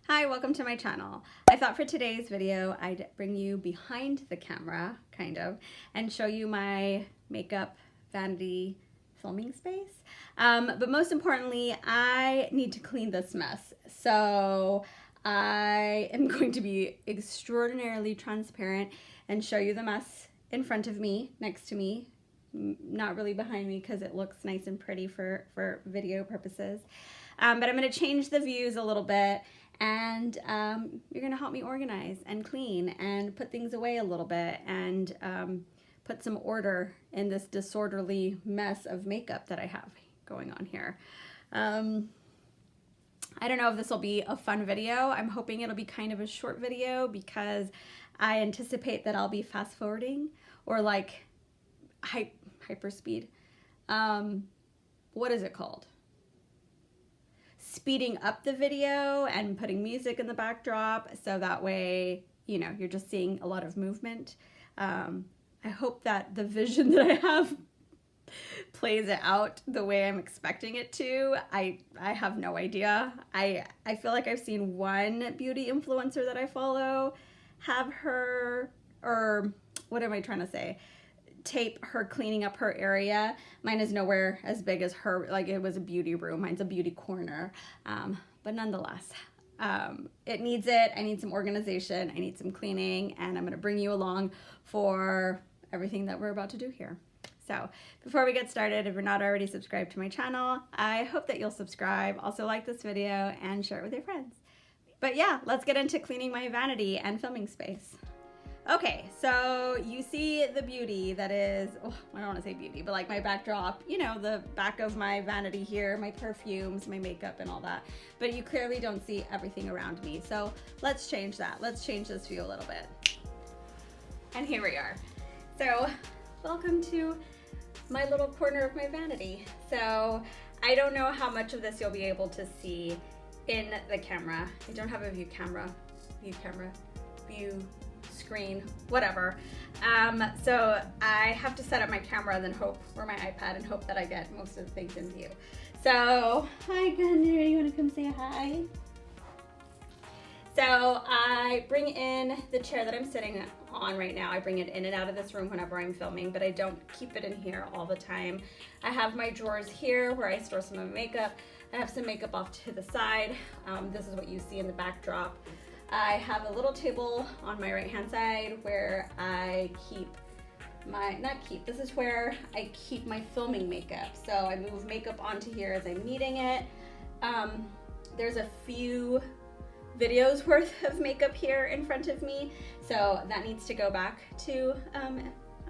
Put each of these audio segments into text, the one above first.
Hi, welcome to my channel. I thought for today's video I'd bring you behind the camera, kind of, and show you my makeup vanity filming space. But most importantly, I need to clean this mess. So I am going to be extraordinarily transparent and show you the mess in front of me, next to me, not really behind me because it looks nice and pretty for video purposes. But I'm going to change the views a little bit, and you're going to help me organize and clean and put things away a little bit and put some order in this disorderly mess of makeup that I have going on here. I don't know if this will be a fun video. I'm hoping it'll be kind of a short video because I anticipate that I'll be fast forwarding or like hyper speed. What is it called? Speeding up the video and putting music in the backdrop so that way, you know, you're just seeing a lot of movement. I hope that the vision that I have plays it out the way I'm expecting it to. I have no idea. I feel like I've seen one beauty influencer that I follow have her, or what am I trying to say? Tape her cleaning up her area. Mine is nowhere as big as her. Like, it was a beauty room. Mine's a beauty corner. But nonetheless, it needs it. I need some organization. I need some cleaning, and I'm going to bring you along for everything that we're about to do here. So before we get started, if you're not already subscribed to my channel, I hope that you'll subscribe. Also like this video and share it with your friends. But yeah, let's get into cleaning my vanity and filming space. Okay, so you see the beauty that is, oh, I don't want to say beauty, but like my backdrop, you know, the back of my vanity here, my perfumes, my makeup and all that. But you clearly don't see everything around me. So let's change that. Let's change this view a little bit. And here we are. So welcome to my little corner of my vanity. So I don't know how much of this you'll be able to see in the camera. I don't have a view screen, whatever. So I have to set up my camera, then hope, or my iPad, and hope that I get most of the things in view. So, hi Gunner, you wanna come say hi? So I bring in the chair that I'm sitting on right now. I bring it in and out of this room whenever I'm filming, but I don't keep it in here all the time. I have my drawers here where I store some of my makeup. I have some makeup off to the side. This is what you see in the backdrop. I have a little table on my right hand side where I keep this is where I keep my filming makeup. So I move makeup onto here as I'm needing it. There's a few videos worth of makeup here in front of me, so that needs to go back to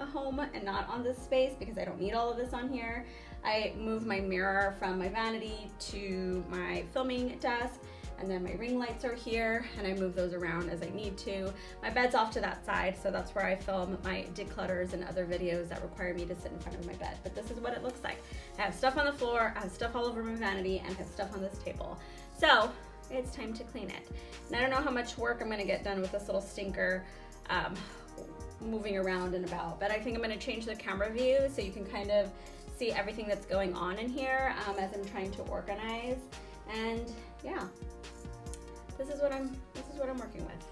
a home and not on this space because I don't need all of this on here. I move my mirror from my vanity to my filming desk, and then my ring lights are here, and I move those around as I need to. My bed's off to that side, so that's where I film my declutters and other videos that require me to sit in front of my bed. But this is what it looks like. I have stuff on the floor, I have stuff all over my vanity, and I have stuff on this table. So it's time to clean it. And I don't know how much work I'm gonna get done with this little stinker moving around and about, but I think I'm gonna change the camera view so you can kind of see everything that's going on in here as I'm trying to organize. And yeah, this is what I'm working with.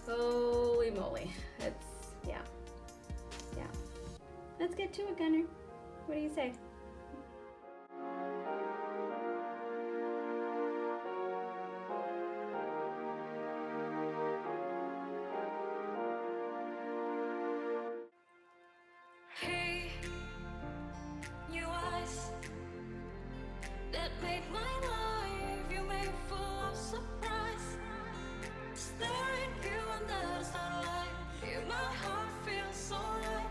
Holy moly. Yeah. Let's get to it, Gunner. What do you say? Hey, new eyes that made my life, you made full of surprise. Staring you under the starlight, you, my heart feels so right.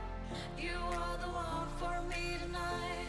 You are the one for me tonight.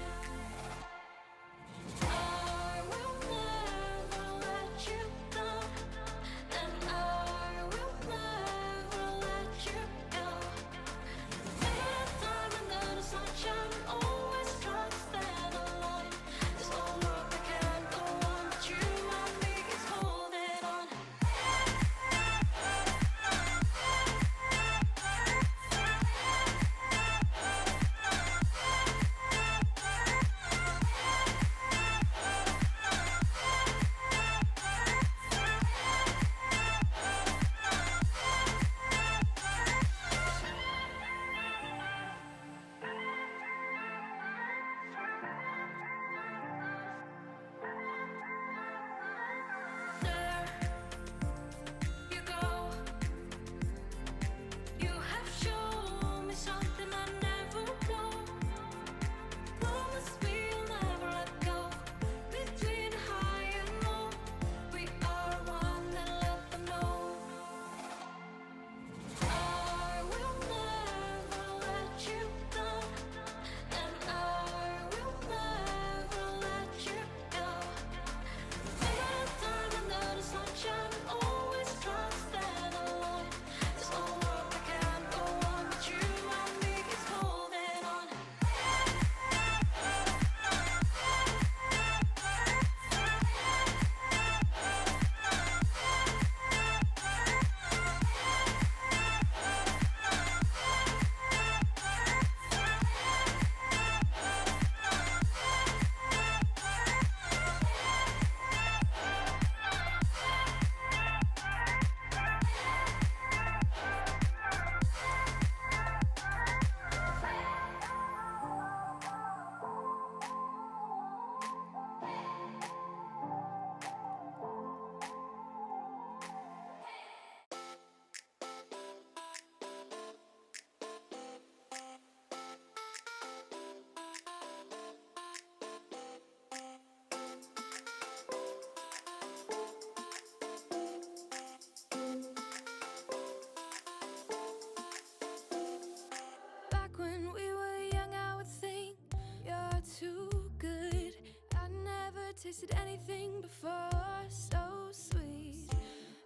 tasted anything before, so sweet.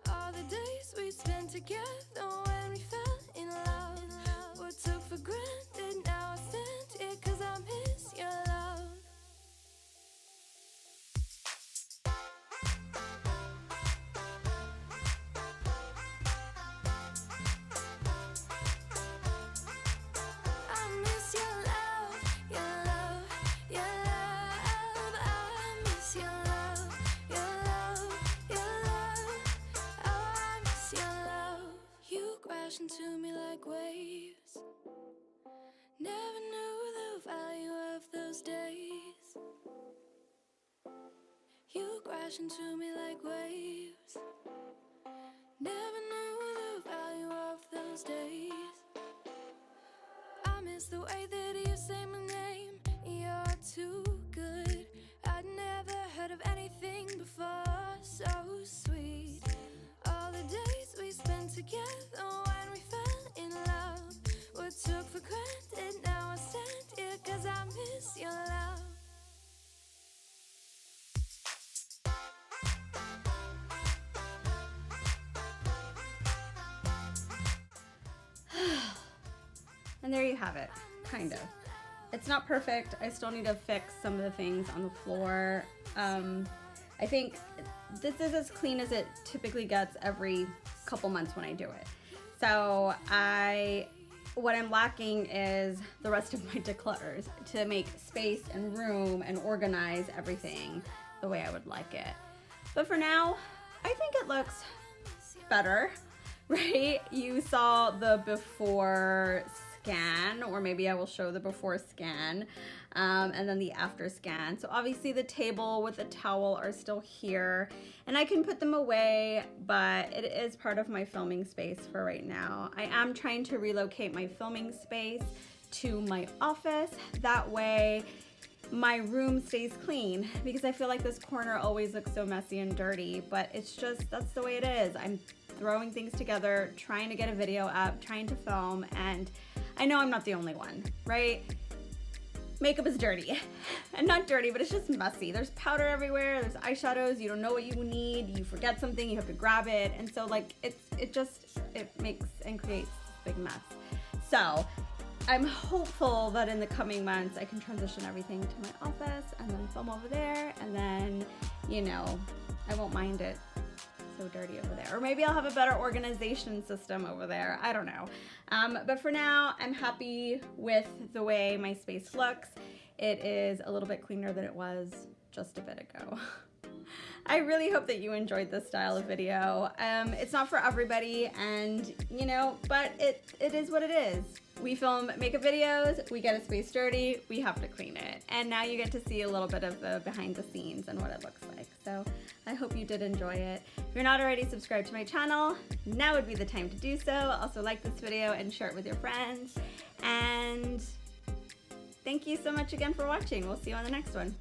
All the days we spent together when we fell in love. What took for granted, now I stand here 'cause I miss your love. I miss your love, your love, your love. I miss your love, your love, your love. Oh, I miss your love. You crash into me like waves. Never knew the value of those days. You crash into me like waves. Never knew the value of those days. I miss the way that you say my name. You're too good. I'd never heard of anything before so sweet. All the days we spent together when we fell in love. What took for granted, now I stand here 'cause I miss your love. And there you have it, kind of. It's not perfect. I still need to fix some of the things on the floor. I think this is as clean as it typically gets every couple months when I do it. So what I'm lacking is the rest of my declutters to make space and room and organize everything the way I would like it. But for now, I think it looks better, right? You saw the before scan, or maybe I will show the before scan, and then the after scan. So obviously the table with the towel are still here, and I can put them away, but it is part of my filming space for right now. I am trying to relocate my filming space to my office. That way my room stays clean, because I feel like this corner always looks so messy and dirty, but it's just, that's the way it is. I'm throwing things together, trying to get a video up, trying to film, and I know I'm not the only one, right? Makeup is dirty. And not dirty, but it's just messy. There's powder everywhere, there's eyeshadows, you don't know what you need, you forget something, you have to grab it, and so like it makes and creates this big mess. So I'm hopeful that in the coming months I can transition everything to my office and then film over there, and then, you know, I won't mind it so dirty over there. Or maybe I'll have a better organization system over there. I don't know. But for now, I'm happy with the way my space looks. It is a little bit cleaner than it was just a bit ago. I really hope that you enjoyed this style of video. It's not for everybody, and you know, but it is what it is. We film makeup videos, we get a space dirty, we have to clean it. And now you get to see a little bit of the behind the scenes and what it looks like. So I hope you did enjoy it. If you're not already subscribed to my channel, now would be the time to do so. Also like this video and share it with your friends. And thank you so much again for watching. We'll see you on the next one.